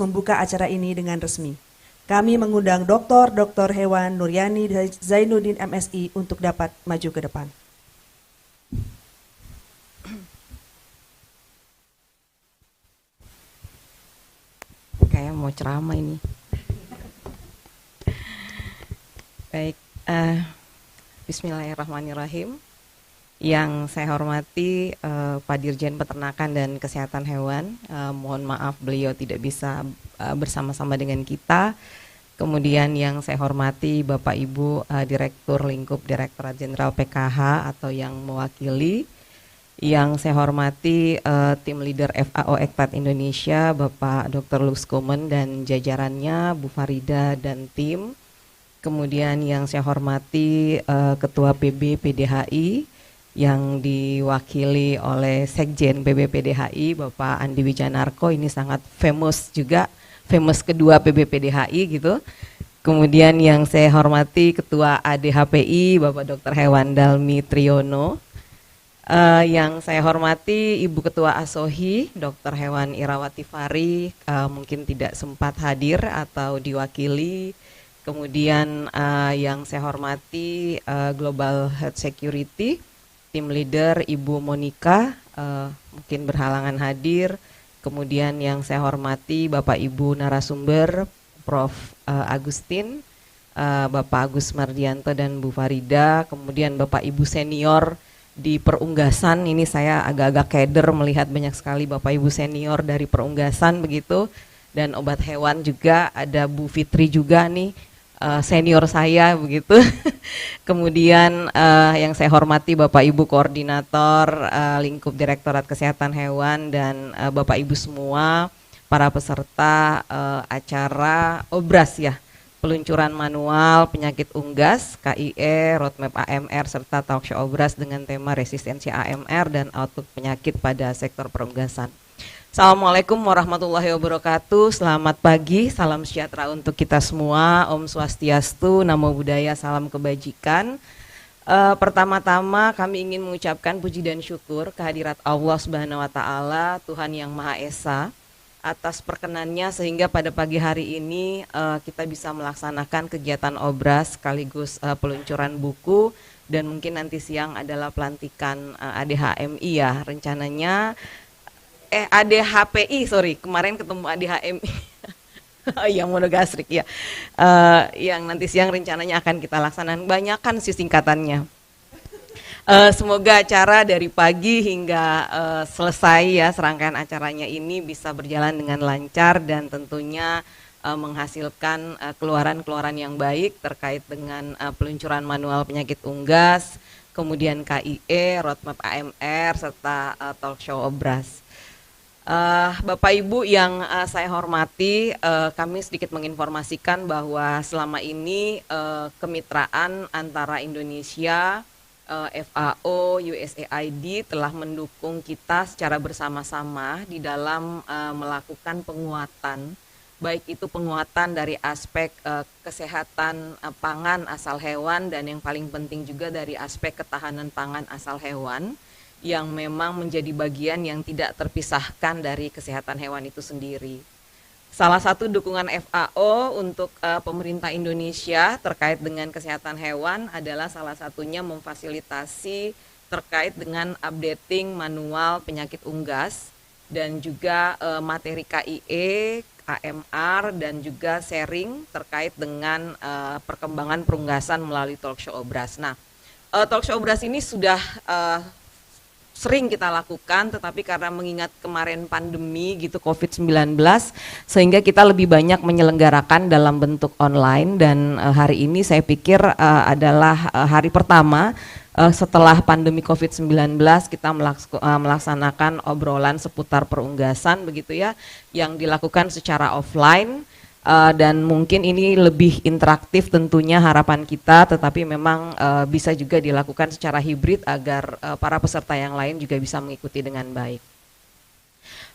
membuka acara ini dengan resmi. Kami mengundang Dr. Hewan Nuryani Zainuddin MSI untuk dapat maju ke depan. Kayak mau ceramah ini. Baik, Bismillahirrahmanirrahim. Yang saya hormati Pak Dirjen Peternakan dan Kesehatan Hewan, mohon maaf beliau tidak bisa bersama-sama dengan kita. Kemudian yang saya hormati Bapak Ibu Direktur Lingkup Direktorat Jenderal PKH atau yang mewakili. Yang saya hormati tim leader FAO Ekpat Indonesia, Bapak Dr. Luskomen dan jajarannya, Bu Farida dan tim. Kemudian yang saya hormati Ketua PB PDHI yang diwakili oleh Sekjen PB PDHI, Bapak Andi Wijanarko, ini sangat famous juga, famous kedua PB PDHI gitu. Kemudian yang saya hormati Ketua ADHPI, Bapak Dr. Hewan Dalmi Triyono. Yang saya hormati Ibu Ketua ASOHI, Dr. Hewan Irawati Fari, mungkin tidak sempat hadir atau diwakili. Kemudian yang saya hormati Global Health Security, tim leader Ibu Monika, mungkin berhalangan hadir. Kemudian yang saya hormati Bapak Ibu narasumber, Prof. Agustin, Bapak Agus Mardianto dan Bu Farida. Kemudian Bapak Ibu senior di Perunggasan, ini saya agak-agak keder melihat banyak sekali Bapak Ibu senior dari Perunggasan begitu. Dan obat hewan juga ada Bu Fitri juga nih, senior saya begitu. Kemudian yang saya hormati Bapak Ibu Koordinator Lingkup Direktorat Kesehatan Hewan dan Bapak Ibu semua, para peserta acara OBRAS ya, peluncuran manual penyakit unggas, KIE, roadmap AMR, serta talkshow OBRAS dengan tema resistensi AMR dan output penyakit pada sektor perunggasan. Assalamualaikum warahmatullahi wabarakatuh, selamat pagi, salam sejahtera untuk kita semua, Om Swastiastu, Namo Buddhaya, salam kebajikan. Pertama-tama kami ingin mengucapkan puji dan syukur kehadirat Allah Subhanahu wa Ta'ala, Tuhan yang Maha Esa, atas perkenannya sehingga pada pagi hari ini kita bisa melaksanakan kegiatan OBRAS sekaligus peluncuran buku, dan mungkin nanti siang adalah pelantikan ADHMI ya rencananya, ADHPI sorry, kemarin ketemu ADHMI yang monogastrik ya, yang nanti siang rencananya akan kita laksanakan, banyakan sih singkatannya. Semoga acara dari pagi hingga selesai ya serangkaian acaranya ini bisa berjalan dengan lancar dan tentunya menghasilkan keluaran-keluaran yang baik terkait dengan peluncuran manual penyakit unggas, kemudian KIE, roadmap AMR, serta talkshow OBRAS. Bapak Ibu yang saya hormati, kami sedikit menginformasikan bahwa selama ini kemitraan antara Indonesia, FAO, USAID telah mendukung kita secara bersama-sama di dalam melakukan penguatan, baik itu penguatan dari aspek kesehatan pangan asal hewan dan yang paling penting juga dari aspek ketahanan pangan asal hewan yang memang menjadi bagian yang tidak terpisahkan dari kesehatan hewan itu sendiri. Salah satu dukungan FAO untuk pemerintah Indonesia terkait dengan kesehatan hewan adalah salah satunya memfasilitasi terkait dengan updating manual penyakit unggas dan juga materi KIE, AMR dan juga sharing terkait dengan perkembangan perunggasan melalui talkshow OBRAS. Nah, talkshow OBRAS ini sudah sering kita lakukan, tetapi karena mengingat kemarin pandemi gitu COVID-19 sehingga kita lebih banyak menyelenggarakan dalam bentuk online, dan hari ini saya pikir adalah hari pertama setelah pandemi COVID-19 kita melaksanakan obrolan seputar perunggasan begitu ya, yang dilakukan secara offline. Dan mungkin ini lebih interaktif tentunya harapan kita, tetapi memang bisa juga dilakukan secara hibrid agar para peserta yang lain juga bisa mengikuti dengan baik.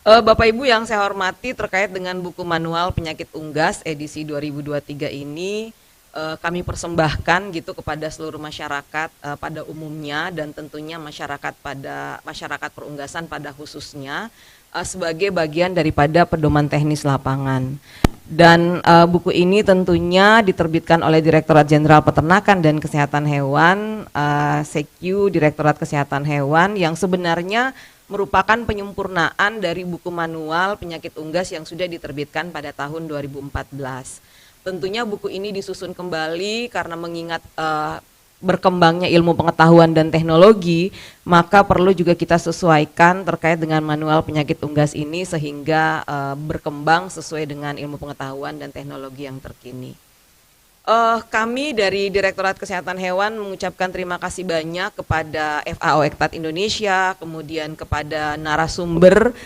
Bapak Ibu yang saya hormati, terkait dengan buku manual penyakit unggas edisi 2023 ini kami persembahkan gitu kepada seluruh masyarakat pada umumnya dan tentunya masyarakat perunggasan pada khususnya, sebagai bagian daripada pedoman teknis lapangan. Dan buku ini tentunya diterbitkan oleh Direktorat Jenderal Peternakan dan Kesehatan Hewan, SEKU, Direktorat Kesehatan Hewan, yang sebenarnya merupakan penyempurnaan dari buku manual penyakit unggas yang sudah diterbitkan pada tahun 2014. Tentunya buku ini disusun kembali karena mengingat berkembangnya ilmu pengetahuan dan teknologi, maka perlu juga kita sesuaikan terkait dengan manual penyakit unggas ini sehingga berkembang sesuai dengan ilmu pengetahuan dan teknologi yang terkini. Kami dari Direktorat Kesehatan Hewan mengucapkan terima kasih banyak kepada FAO Ektat Indonesia, kemudian kepada narasumber,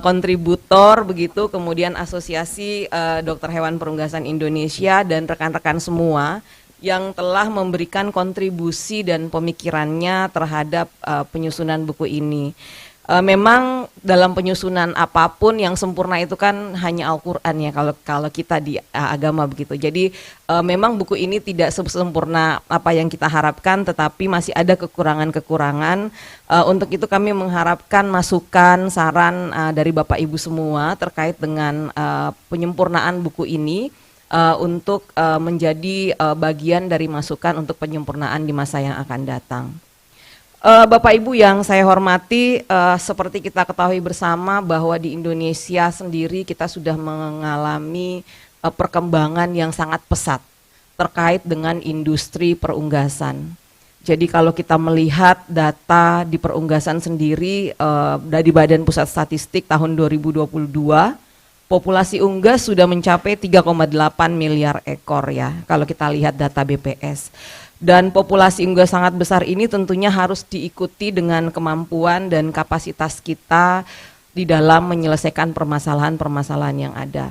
kontributor begitu, kemudian Asosiasi Dokter Hewan Perunggasan Indonesia dan rekan-rekan semua yang telah memberikan kontribusi dan pemikirannya terhadap penyusunan buku ini. Memang dalam penyusunan apapun yang sempurna itu kan hanya Al-Quran ya kalau kita di agama begitu. Jadi memang buku ini tidak sempurna apa yang kita harapkan, tetapi masih ada kekurangan-kekurangan. Untuk itu kami mengharapkan masukan, saran dari Bapak Ibu semua terkait dengan penyempurnaan buku ini. Untuk menjadi bagian dari masukan untuk penyempurnaan di masa yang akan datang. Bapak Ibu yang saya hormati, seperti kita ketahui bersama bahwa di Indonesia sendiri kita sudah mengalami perkembangan yang sangat pesat terkait dengan industri perunggasan. Jadi kalau kita melihat data di perunggasan sendiri dari Badan Pusat Statistik tahun 2022, populasi unggas sudah mencapai 3,8 miliar ekor ya, kalau kita lihat data BPS. Dan populasi unggas sangat besar ini tentunya harus diikuti dengan kemampuan dan kapasitas kita di dalam menyelesaikan permasalahan-permasalahan yang ada.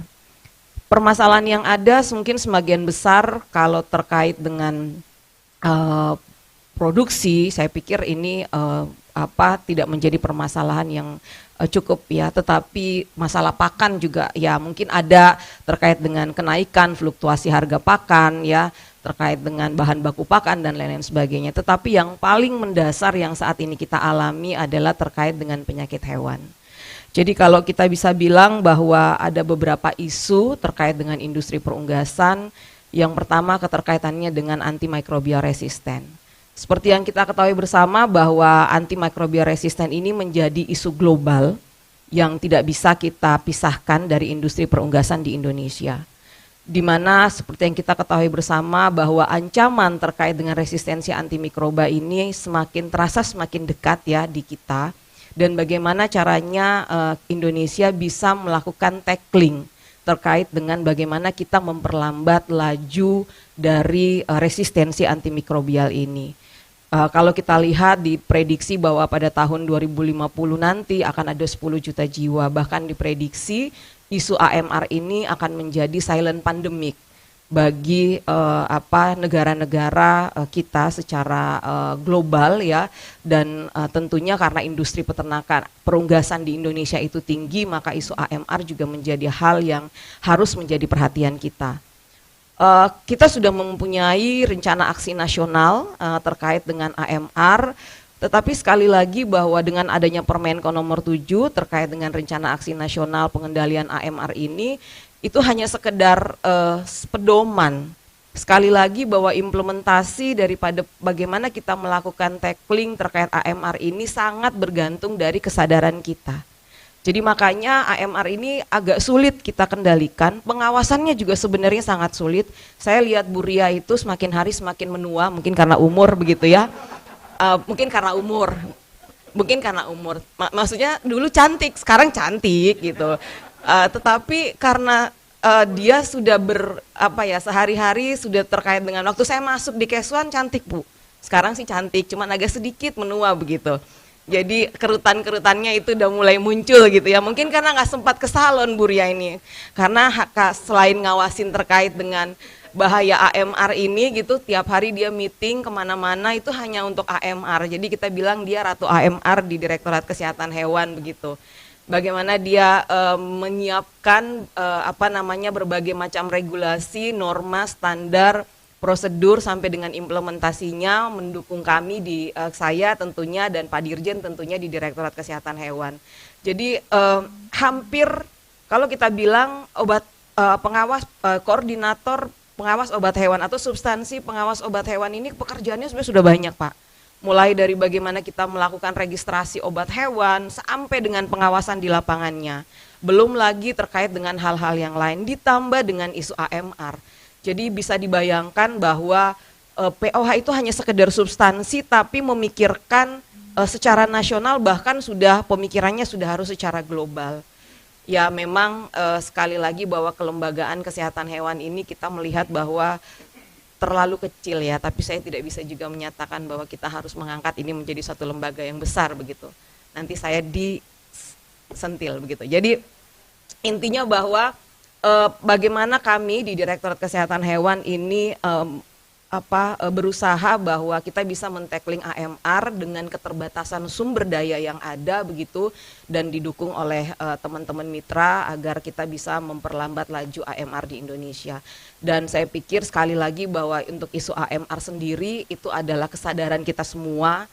Permasalahan yang ada mungkin sebagian besar kalau terkait dengan produksi, saya pikir ini tidak menjadi permasalahan yang cukup ya, tetapi masalah pakan juga ya mungkin ada terkait dengan kenaikan fluktuasi harga pakan ya, terkait dengan bahan baku pakan dan lain-lain sebagainya. Tetapi yang paling mendasar yang saat ini kita alami adalah terkait dengan penyakit hewan. Jadi kalau kita bisa bilang bahwa ada beberapa isu terkait dengan industri perunggasan, yang pertama keterkaitannya dengan antimikrobial resisten. Seperti yang kita ketahui bersama bahwa antimikrobial resisten ini menjadi isu global yang tidak bisa kita pisahkan dari industri perunggasan di Indonesia. Di mana seperti yang kita ketahui bersama bahwa ancaman terkait dengan resistensi antimikroba ini semakin terasa semakin dekat ya di kita, dan bagaimana caranya Indonesia bisa melakukan tackling terkait dengan bagaimana kita memperlambat laju dari resistensi antimikrobial ini. Kalau kita lihat diprediksi bahwa pada tahun 2050 nanti akan ada 10 juta jiwa, bahkan diprediksi isu AMR ini akan menjadi silent pandemic bagi negara-negara kita secara global ya, dan tentunya karena industri peternakan perunggasan di Indonesia itu tinggi, maka isu AMR juga menjadi hal yang harus menjadi perhatian kita. Kita sudah mempunyai rencana aksi nasional terkait dengan AMR, tetapi sekali lagi bahwa dengan adanya Permenko nomor 7 terkait dengan rencana aksi nasional pengendalian AMR ini, itu hanya sekedar pedoman. Sekali lagi bahwa implementasi daripada bagaimana kita melakukan tackling terkait AMR ini sangat bergantung dari kesadaran kita. Jadi makanya AMR ini agak sulit kita kendalikan, pengawasannya juga sebenarnya sangat sulit. Saya lihat Bu Ria itu semakin hari semakin menua, mungkin karena umur begitu ya. Mungkin karena umur. Maksudnya dulu cantik, sekarang cantik gitu. Tetapi karena dia sudah sehari-hari sudah terkait dengan waktu saya masuk di Kesuan cantik Bu. Sekarang sih cantik, cuman agak sedikit menua begitu. Jadi kerutan-kerutannya itu udah mulai muncul gitu ya. Mungkin karena nggak sempat ke salon Bu Ria ini. Karena selain ngawasin terkait dengan bahaya AMR ini gitu, tiap hari dia meeting kemana-mana itu hanya untuk AMR. Jadi kita bilang dia Ratu AMR di Direktorat Kesehatan Hewan begitu. Bagaimana dia menyiapkan berbagai macam regulasi, norma, standar, prosedur sampai dengan implementasinya, mendukung kami saya tentunya dan Pak Dirjen tentunya di Direktorat Kesehatan Hewan. Jadi hampir kalau kita bilang pengawas koordinator pengawas obat hewan atau substansi pengawas obat hewan ini pekerjaannya sebenarnya sudah banyak, Pak. Mulai dari bagaimana kita melakukan registrasi obat hewan sampai dengan pengawasan di lapangannya. Belum lagi terkait dengan hal-hal yang lain ditambah dengan isu AMR. Jadi bisa dibayangkan bahwa POH itu hanya sekedar substansi tapi memikirkan secara nasional, bahkan sudah pemikirannya sudah harus secara global. Ya memang sekali lagi bahwa kelembagaan kesehatan hewan ini kita melihat bahwa terlalu kecil ya, tapi saya tidak bisa juga menyatakan bahwa kita harus mengangkat ini menjadi satu lembaga yang besar begitu. Nanti saya disentil begitu. Jadi intinya bahwa bagaimana kami di Direktorat Kesehatan Hewan ini berusaha bahwa kita bisa men-tackling AMR dengan keterbatasan sumber daya yang ada begitu, dan didukung oleh teman-teman mitra agar kita bisa memperlambat laju AMR di Indonesia. Dan saya pikir sekali lagi bahwa untuk isu AMR sendiri itu adalah kesadaran kita semua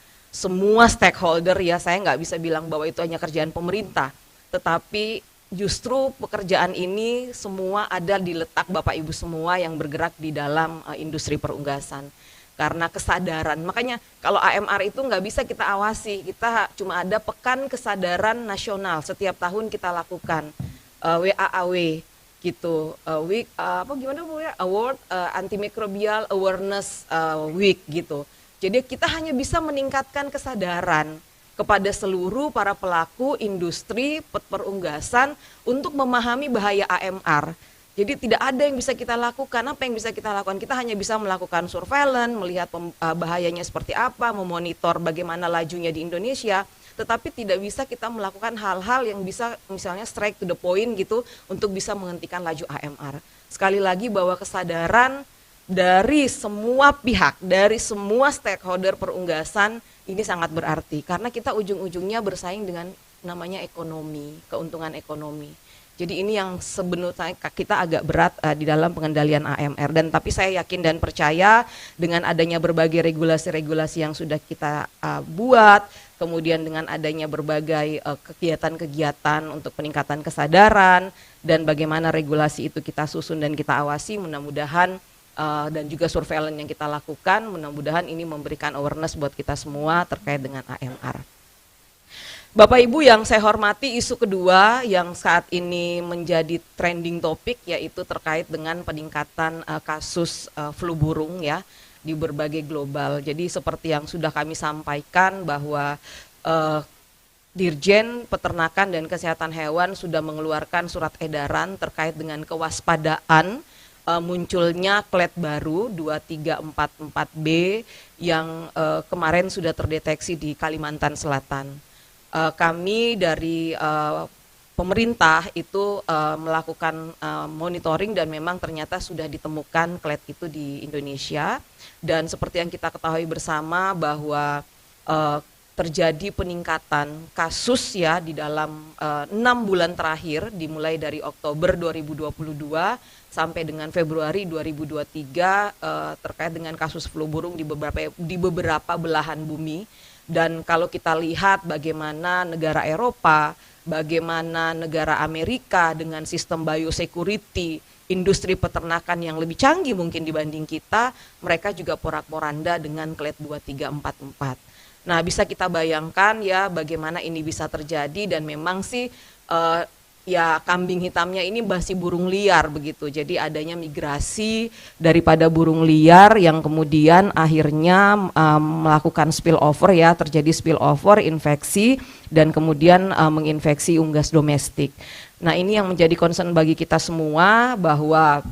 stakeholder ya. Saya nggak bisa bilang bahwa itu hanya kerjaan pemerintah, tetapi justru pekerjaan ini semua ada di letak Bapak Ibu semua yang bergerak di dalam industri perunggasan. Karena kesadaran, makanya kalau AMR itu nggak bisa kita awasi, kita cuma ada pekan kesadaran nasional setiap tahun kita lakukan, WAAW gitu, week gimana Bu ya, award antimicrobial awareness week gitu. Jadi kita hanya bisa meningkatkan kesadaran kepada seluruh para pelaku industri perunggasan untuk memahami bahaya AMR. Jadi tidak ada yang bisa kita lakukan. Apa yang bisa kita lakukan? Kita hanya bisa melakukan surveillance, melihat bahayanya seperti apa, memonitor bagaimana lajunya di Indonesia, tetapi tidak bisa kita melakukan hal-hal yang bisa misalnya straight to the point gitu untuk bisa menghentikan laju AMR. Sekali lagi bahwa kesadaran dari semua pihak, dari semua stakeholder perunggasan ini sangat berarti, karena kita ujung-ujungnya bersaing dengan namanya ekonomi, keuntungan ekonomi. Jadi ini yang sebenarnya kita agak berat di dalam pengendalian AMR, dan tapi saya yakin dan percaya dengan adanya berbagai regulasi-regulasi yang sudah kita buat, kemudian dengan adanya berbagai kegiatan-kegiatan untuk peningkatan kesadaran dan bagaimana regulasi itu kita susun dan kita awasi, mudah-mudahan dan juga surveillance yang kita lakukan, mudah-mudahan ini memberikan awareness buat kita semua terkait dengan AMR. Bapak Ibu yang saya hormati, isu kedua yang saat ini menjadi trending topik yaitu terkait dengan peningkatan kasus flu burung ya di berbagai global. Jadi seperti yang sudah kami sampaikan bahwa Dirjen Peternakan dan Kesehatan Hewan sudah mengeluarkan surat edaran terkait dengan kewaspadaan munculnya klat baru 2344B yang kemarin sudah terdeteksi di Kalimantan Selatan. Kami dari pemerintah itu melakukan monitoring dan memang ternyata sudah ditemukan klat itu di Indonesia, dan seperti yang kita ketahui bersama bahwa terjadi peningkatan kasus ya di dalam 6 bulan terakhir, dimulai dari Oktober 2022 sampai dengan Februari 2023 terkait dengan kasus flu burung di beberapa belahan bumi. Dan kalau kita lihat bagaimana negara Eropa, bagaimana negara Amerika dengan sistem biosecurity, industri peternakan yang lebih canggih mungkin dibanding kita, mereka juga porak-poranda dengan klat 2344. Nah, bisa kita bayangkan ya bagaimana ini bisa terjadi, dan memang sih ya kambing hitamnya ini masih burung liar begitu. Jadi adanya migrasi daripada burung liar yang kemudian akhirnya melakukan spillover ya, terjadi spillover infeksi dan kemudian menginfeksi unggas domestik. Nah, ini yang menjadi concern bagi kita semua bahwa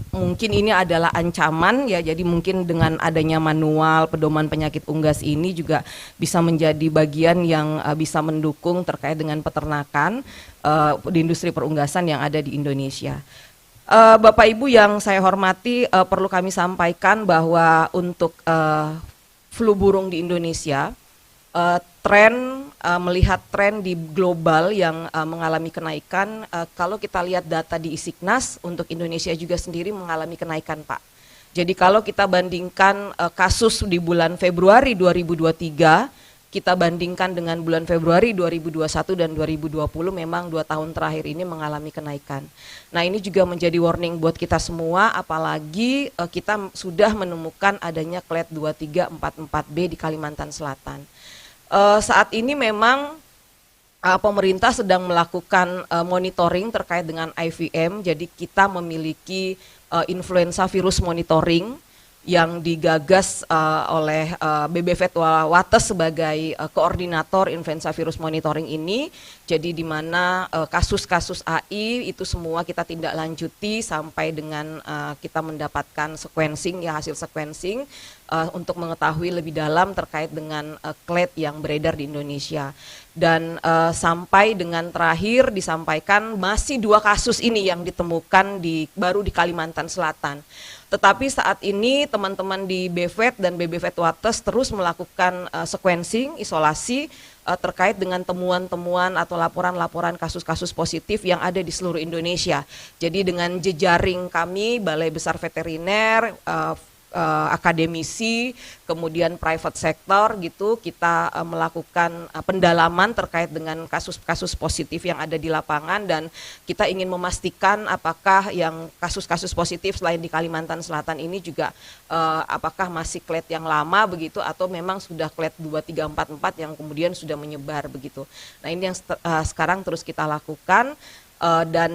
mungkin ini adalah ancaman ya, jadi mungkin dengan adanya manual pedoman penyakit unggas ini juga bisa menjadi bagian yang bisa mendukung terkait dengan peternakan di industri perunggasan yang ada di Indonesia. Bapak Ibu yang saya hormati, perlu kami sampaikan bahwa untuk flu burung di Indonesia, melihat tren di global yang mengalami kenaikan, kalau kita lihat data di ISIKNAS untuk Indonesia juga sendiri mengalami kenaikan, Pak. Jadi kalau kita bandingkan kasus di bulan Februari 2023 kita bandingkan dengan bulan Februari 2021 dan 2020 memang 2 tahun terakhir ini mengalami kenaikan. Nah ini juga menjadi warning buat kita semua, apalagi kita sudah menemukan adanya clade 2344B di Kalimantan Selatan. Saat ini memang pemerintah sedang melakukan monitoring terkait dengan IVM, jadi kita memiliki influenza virus monitoring yang digagas oleh BB Wates sebagai koordinator influenza virus monitoring ini. Jadi di mana kasus-kasus AI itu semua kita tindak lanjuti sampai dengan kita mendapatkan sequencing, ya hasil sequencing untuk mengetahui lebih dalam terkait dengan clade yang beredar di Indonesia. Dan sampai dengan terakhir disampaikan masih 2 kasus ini yang ditemukan baru di Kalimantan Selatan. Tetapi saat ini teman-teman di BVET dan BB Wates terus melakukan sequencing, isolasi terkait dengan temuan-temuan atau laporan-laporan kasus-kasus positif yang ada di seluruh Indonesia. Jadi dengan jejaring kami, Balai Besar Veteriner, akademisi, kemudian private sector gitu, kita melakukan pendalaman terkait dengan kasus-kasus positif yang ada di lapangan, dan kita ingin memastikan apakah yang kasus-kasus positif selain di Kalimantan Selatan ini juga apakah masih clade yang lama begitu atau memang sudah clade 2344 yang kemudian sudah menyebar begitu. Nah ini yang sekarang terus kita lakukan dan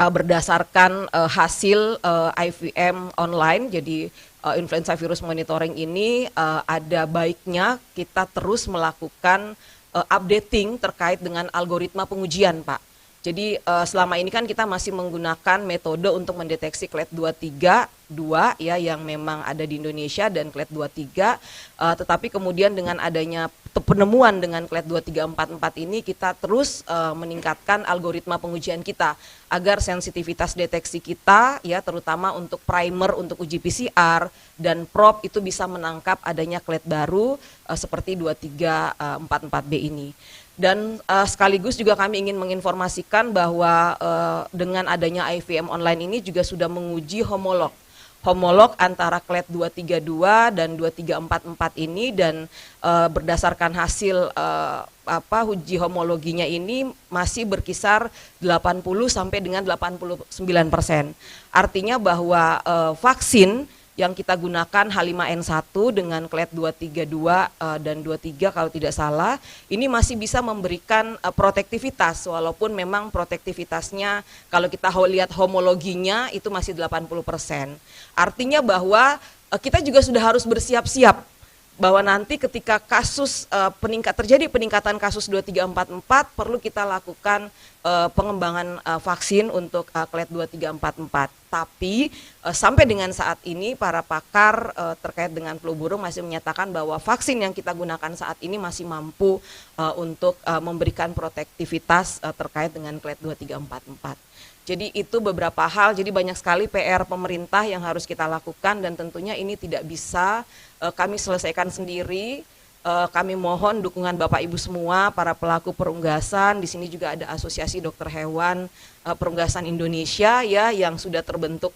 berdasarkan hasil IVM online, jadi influenza virus monitoring ini ada baiknya kita terus melakukan updating terkait dengan algoritma pengujian, Pak. Jadi selama ini kan kita masih menggunakan metode untuk mendeteksi clade 232 ya yang memang ada di Indonesia dan clade 23, tetapi kemudian dengan adanya penemuan dengan clade 2344 ini kita terus meningkatkan algoritma pengujian kita agar sensitivitas deteksi kita ya terutama untuk primer untuk uji PCR dan probe itu bisa menangkap adanya clade baru seperti 2344B ini. Dan sekaligus juga kami ingin menginformasikan bahwa dengan adanya IVM online ini juga sudah menguji homolog antara clade 232 dan 2344 ini, dan berdasarkan hasil uji homologinya ini masih berkisar 80 sampai dengan 89%. Artinya bahwa vaksin yang kita gunakan H5N1 dengan clade 232 dan 23 kalau tidak salah, ini masih bisa memberikan protektivitas walaupun memang protektivitasnya kalau kita lihat homologinya itu masih 80%. Artinya bahwa kita juga sudah harus bersiap-siap bahwa nanti ketika kasus terjadi peningkatan kasus 2344 perlu kita lakukan pengembangan vaksin untuk clade 2344. Tapi sampai dengan saat ini para pakar terkait dengan flu burung masih menyatakan bahwa vaksin yang kita gunakan saat ini masih mampu untuk memberikan protektivitas terkait dengan clade 2344. Jadi itu beberapa hal, jadi banyak sekali PR pemerintah yang harus kita lakukan dan tentunya ini tidak bisa kami selesaikan sendiri. Kami mohon dukungan Bapak Ibu semua, para pelaku perunggasan. Di sini juga ada Asosiasi Dokter Hewan Perunggasan Indonesia ya yang sudah terbentuk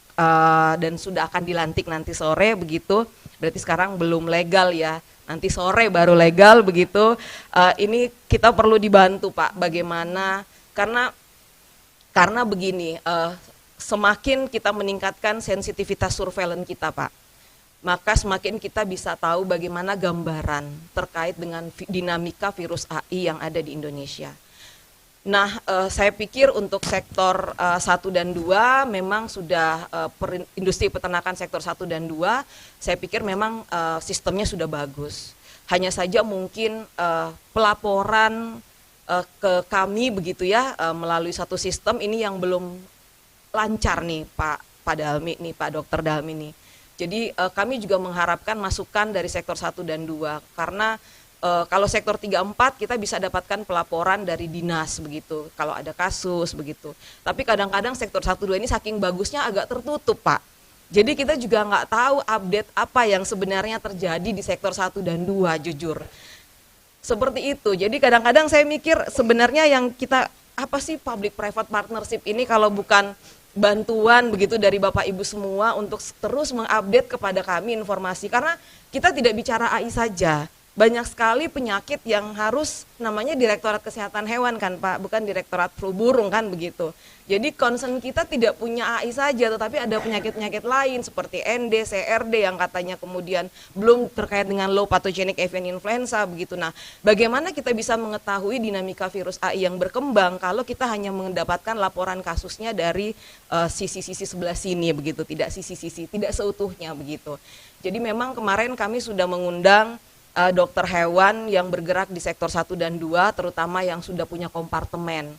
dan sudah akan dilantik nanti sore begitu. Berarti sekarang belum legal ya. Nanti sore baru legal begitu. Ini kita perlu dibantu Pak, bagaimana karena begini, semakin kita meningkatkan sensitivitas surveillance kita Pak, maka semakin kita bisa tahu bagaimana gambaran terkait dengan dinamika virus AI yang ada di Indonesia. Nah, saya pikir untuk sektor 1 dan 2 memang sudah industri peternakan sektor 1 dan 2, saya pikir memang sistemnya sudah bagus. Hanya saja mungkin pelaporan ke kami begitu ya melalui satu sistem ini yang belum lancar nih Pak Dalmi nih, Pak Dr. Dalmi nih. Jadi kami juga mengharapkan masukan dari sektor 1 dan 2 karena kalau sektor 3-4 kita bisa dapatkan pelaporan dari dinas begitu kalau ada kasus begitu. Tapi kadang-kadang sektor 1-2 ini saking bagusnya agak tertutup Pak. Jadi kita juga nggak tahu update apa yang sebenarnya terjadi di sektor 1 dan 2 jujur. Seperti itu. Jadi kadang-kadang saya mikir sebenarnya yang kita apa sih public private partnership ini kalau bukan bantuan begitu dari Bapak Ibu semua untuk terus mengupdate kepada kami informasi, karena kita tidak bicara AI saja. banyak sekali penyakit yang harus namanya Direktorat Kesehatan Hewan kan Pak, bukan Direktorat Flu Burung kan begitu. Jadi concern kita tidak punya AI saja, tetapi ada penyakit-penyakit lain seperti ND, CRD yang katanya kemudian belum terkait dengan low pathogenic avian influenza begitu. Nah, bagaimana kita bisa mengetahui dinamika virus AI yang berkembang kalau kita hanya mendapatkan laporan kasusnya dari sisi-sisi sebelah sini begitu, tidak sisi-sisi, tidak seutuhnya begitu. Jadi memang kemarin kami sudah mengundang dokter hewan yang bergerak di sektor 1 dan 2, terutama yang sudah punya kompartemen.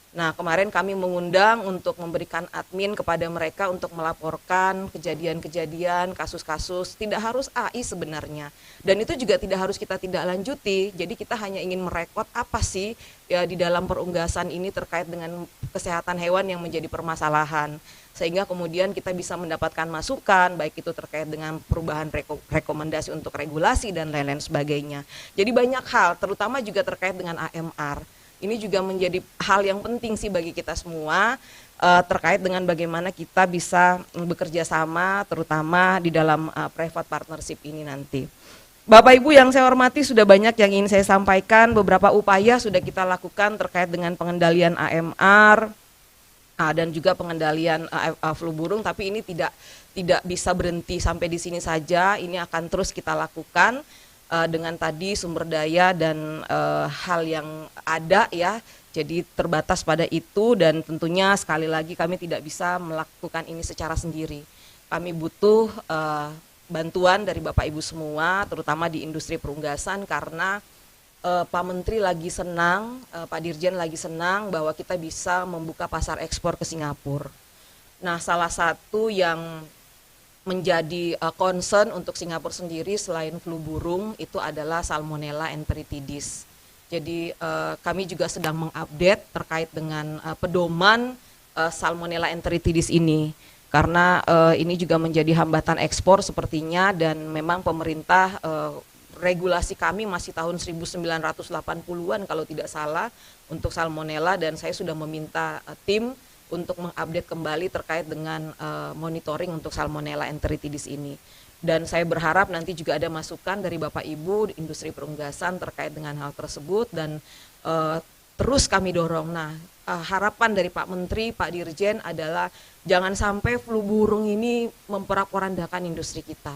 Nah, kemarin kami mengundang untuk memberikan admin kepada mereka untuk melaporkan kejadian-kejadian, kasus-kasus, tidak harus AI sebenarnya. Dan itu juga tidak harus kita tidak lanjuti, jadi kita hanya ingin merekod apa sih ya di dalam perunggasan ini terkait dengan kesehatan hewan yang menjadi permasalahan. Sehingga kemudian kita bisa mendapatkan masukan, baik itu terkait dengan perubahan rekomendasi untuk regulasi dan lain-lain sebagainya. Jadi banyak hal, terutama juga terkait dengan AMR. Ini juga menjadi hal yang penting sih bagi kita semua, terkait dengan bagaimana kita bisa bekerja sama, terutama di dalam private partnership ini nanti. Bapak Ibu yang saya hormati, sudah banyak yang ingin saya sampaikan, beberapa upaya sudah kita lakukan terkait dengan pengendalian AMR, dan juga pengendalian flu burung, tapi ini tidak bisa berhenti sampai di sini saja. Ini akan terus kita lakukan dengan tadi sumber daya dan hal yang ada ya. Jadi terbatas pada itu, dan tentunya sekali lagi kami tidak bisa melakukan ini secara sendiri. Kami butuh bantuan dari Bapak Ibu semua, terutama di industri perunggasan, karena Pak Menteri lagi senang, Pak Dirjen lagi senang bahwa kita bisa membuka pasar ekspor ke Singapura. Nah, salah satu yang menjadi concern untuk Singapura sendiri selain flu burung itu adalah Salmonella enteritidis. Jadi kami juga sedang mengupdate terkait dengan pedoman Salmonella enteritidis ini. Karena ini juga menjadi hambatan ekspor sepertinya, dan memang pemerintah regulasi kami masih tahun 1980-an kalau tidak salah untuk salmonella, dan saya sudah meminta tim untuk mengupdate kembali terkait dengan monitoring untuk Salmonella enteritidis ini. Dan saya berharap nanti juga ada masukan dari Bapak Ibu di industri perunggasan terkait dengan hal tersebut, dan terus kami dorong. Nah, harapan dari Pak Menteri, Pak Dirjen adalah jangan sampai flu burung ini memporak-porandakan industri kita.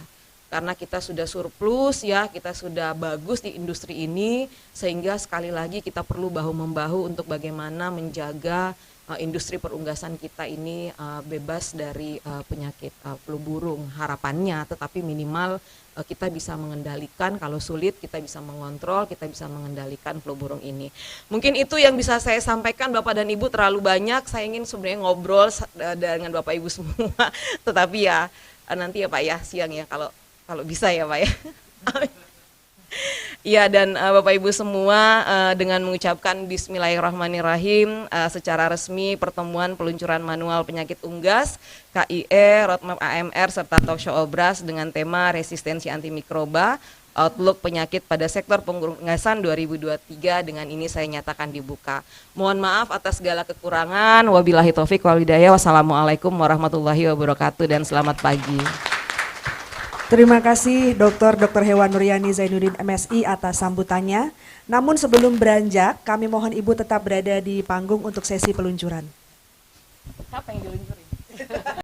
Karena kita sudah surplus ya, kita sudah bagus di industri ini, sehingga sekali lagi kita perlu bahu-membahu untuk bagaimana menjaga industri perunggasan kita ini bebas dari penyakit flu burung. Harapannya, tetapi minimal kita bisa mengendalikan, kalau sulit kita bisa mengontrol, kita bisa mengendalikan flu burung ini. Mungkin itu yang bisa saya sampaikan Bapak dan Ibu, terlalu banyak, saya ingin sebenarnya ngobrol dengan Bapak Ibu semua, tetapi ya nanti ya Pak ya, siang ya kalau bisa ya Pak ya. Iya, dan Bapak Ibu semua, dengan mengucapkan Bismillahirrahmanirrahim, secara resmi pertemuan peluncuran manual penyakit unggas, KIE, roadmap AMR, serta talkshow obras dengan tema resistensi antimikroba, outlook penyakit pada sektor pengunggasan 2023, dengan ini saya nyatakan dibuka. Mohon maaf atas segala kekurangan, wabillahi taufik wal hidayah, wassalamualaikum warahmatullahi wabarakatuh, dan selamat pagi. Terima kasih Dr. Hewan Nuryani Zainuddin MSI atas sambutannya. Namun sebelum beranjak, kami mohon Ibu tetap berada di panggung untuk sesi peluncuran. Siapa yang diluncur?